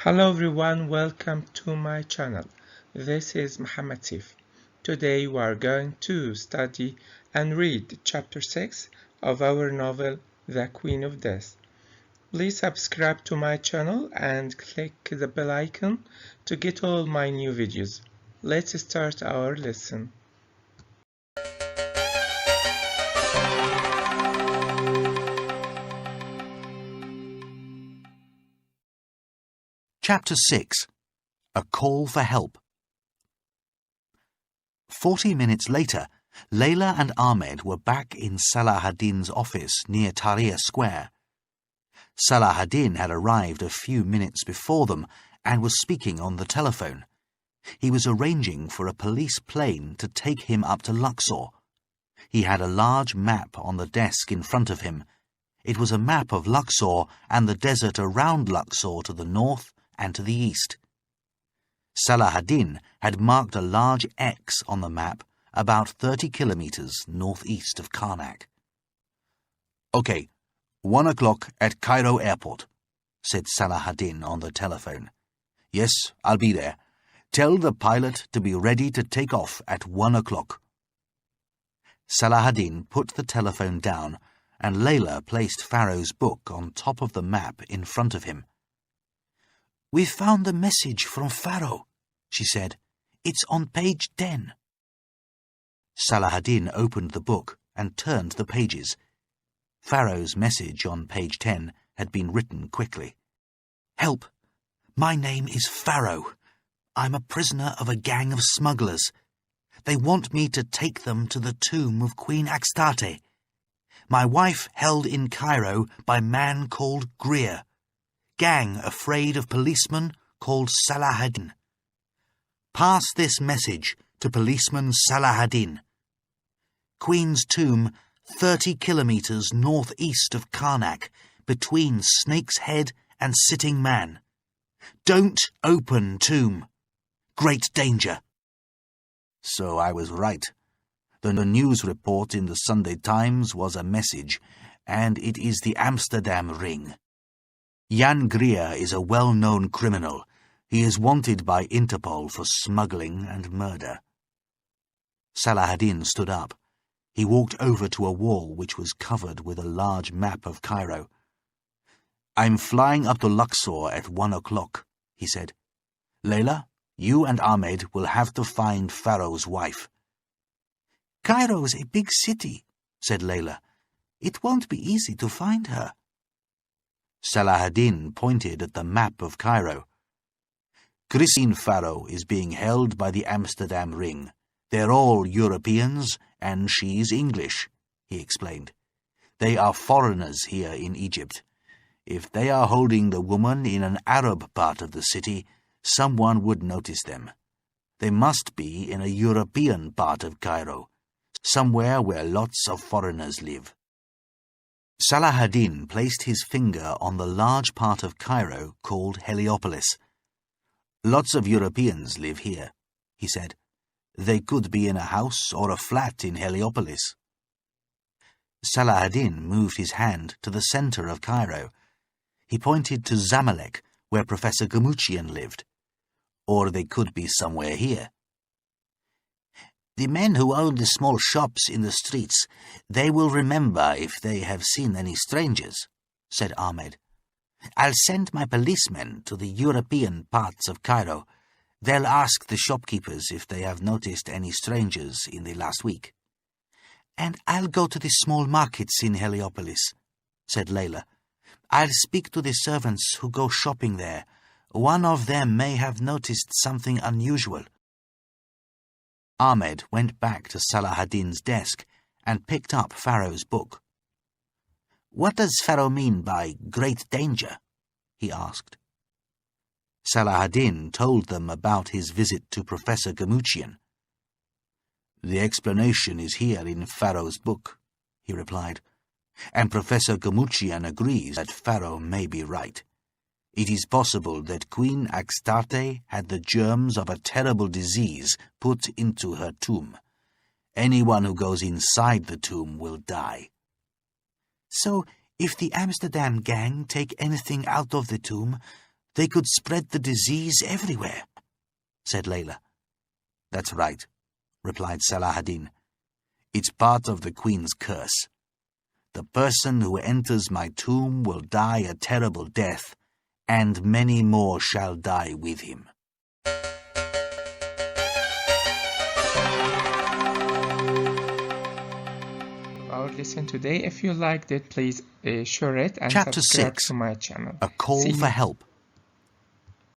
Hello everyone, welcome to my channel. This is Muhammad Sif. Today we are going to study and read chapter 6 of our novel The Queen of Death. Please subscribe to my channel and click the bell icon to get all my new videos. Let's start our lesson. Chapter 6. A Call for Help. 40 minutes later, Layla and Ahmed were back in Salahaddin's office near Tahrir Square. Salahaddin had arrived a few minutes before them and was speaking on the telephone. He was arranging for a police plane to take him up to Luxor. He had a large map on the desk in front of him. It was a map of Luxor and the desert around Luxor to the north and to the east. Salahaddin had marked a large X on the map about 30 kilometers northeast of Karnak. "Okay, 1 o'clock at Cairo airport," said Salahaddin on the telephone. "Yes, I'll be there. Tell the pilot to be ready to take off at 1 o'clock. Salahaddin put the telephone down, and Layla placed Pharaoh's book on top of the map in front of him. "We've found the message from Pharaoh," she said. "It's on page 10. Salahaddin opened the book and turned the pages. Pharaoh's message on page 10 had been written quickly. "Help! My name is Pharaoh. I'm a prisoner of a gang of smugglers. They want me to take them to the tomb of Queen Astarte. My wife held in Cairo by man called Greer. Gang afraid of policeman called Salahaddin. Pass this message to policeman Salahaddin. Queen's tomb 30 kilometers northeast of Karnak, between Snake's Head and Sitting Man. Don't open tomb. Great danger." So I was right. The news report in the Sunday Times was a message, and it is the Amsterdam ring. Jan Greer is a well-known criminal. He is wanted by Interpol for smuggling and murder. Salahaddin stood up. He walked over to a wall which was covered with a large map of Cairo. "I'm flying up to Luxor at 1 o'clock, he said. "Layla, you and Ahmed will have to find Pharaoh's wife." "Cairo's a big city," said Layla. "It won't be easy to find her." Salahaddin pointed at the map of Cairo. "Christine Pharaoh is being held by the Amsterdam ring. They're all Europeans, and she's English," he explained. "They are foreigners here in Egypt. If they are holding the woman in an Arab part of the city, someone would notice them. They must be in a European part of Cairo, somewhere where lots of foreigners live." Salahaddin placed his finger on the large part of Cairo called Heliopolis. "Lots of Europeans live here," he said. "They could be in a house or a flat in Heliopolis." Salahaddin moved his hand to the center of Cairo. He pointed to Zamalek, where Professor Gamouchian lived. "Or they could be somewhere here." "The men who own the small shops in the streets, they will remember if they have seen any strangers," said Ahmed. "I'll send my policemen to the European parts of Cairo. They'll ask the shopkeepers if they have noticed any strangers in the last week." "And I'll go to the small markets in Heliopolis," said Layla. "I'll speak to the servants who go shopping there. One of them may have noticed something unusual." Ahmed went back to Salahaddin's desk and picked up Pharaoh's book. "What does Pharaoh mean by great danger?" he asked. Salahaddin told them about his visit to Professor Gamouchian. "The explanation is here in Pharaoh's book," he replied, "and Professor Gamouchian agrees that Pharaoh may be right. It is possible that Queen Astarte had the germs of a terrible disease put into her tomb. Anyone who goes inside the tomb will die." "So, if the Amsterdam gang take anything out of the tomb, They could spread the disease everywhere, said Layla. That's right, replied Salah ad-Din. It's part of the Queen's curse. The person who enters my tomb will die a terrible death, and many more shall die with him. Our lesson today. If you liked it, please share it and Chapter subscribe 6. to my channel. A Call See for you. Help.